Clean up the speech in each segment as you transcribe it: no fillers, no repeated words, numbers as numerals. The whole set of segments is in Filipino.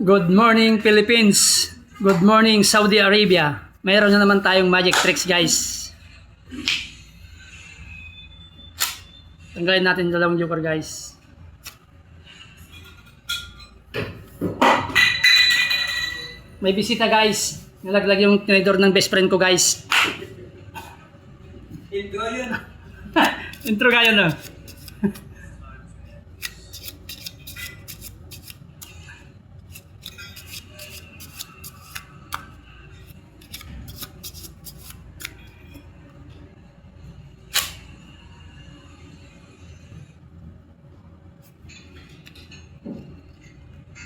Good morning Philippines. Good morning Saudi Arabia. Mayroon na naman tayong magic tricks guys. Tanggalin natin yung dalawang joker guys. May bisita guys. Nalaglag yung tinidor ng best friend ko guys. Intro yun. Intro kayo no.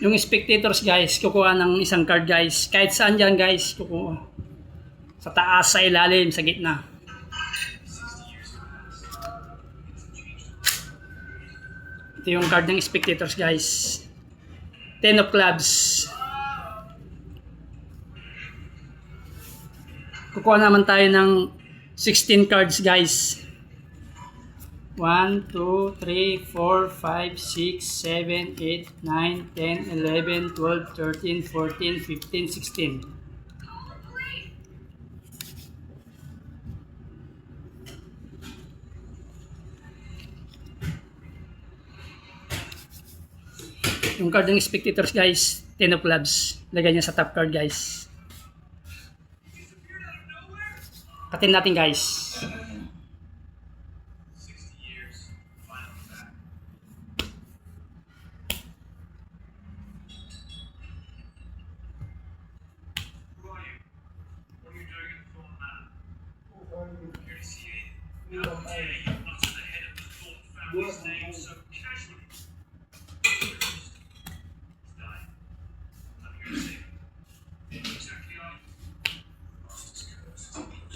Yung spectators guys, kukuha ng isang card guys. Kahit saan dyan guys, kukuha. Sa taas, sa ilalim, sa gitna. Ito yung card ng spectators guys. 10 of clubs. Kukuha naman tayo ng 16 cards guys. 1, 2, 3, 4, 5, 6, 7, 8, 9, 10, 11, 12, 13, 14, 15, 16. Yung card ng spectators guys, 10 of clubs. Lagay niya sa top card guys. Katin natin guys.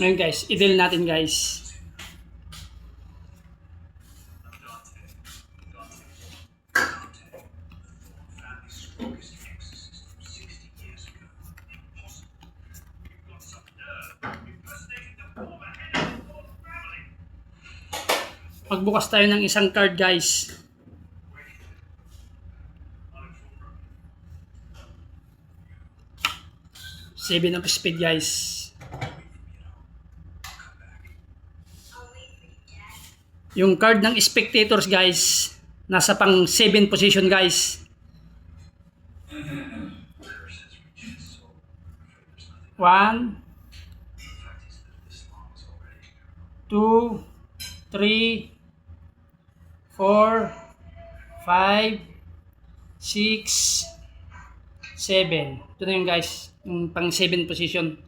Ngayon guys, i-deal natin guys. Pagbukas tayo ng isang card guys. Seven of Spades guys. Yung card ng spectators guys, nasa pang 7 position guys. 1, 2, 3, 4, 5, 6, 7. Ito na yung guys, yung pang 7 position.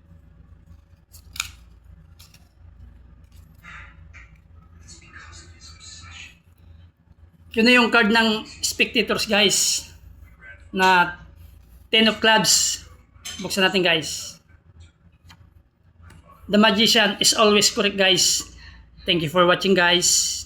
Yun na yung card ng spectators guys, na 10 of clubs. Buksan natin guys. The magician is always correct guys. Thank you for watching guys.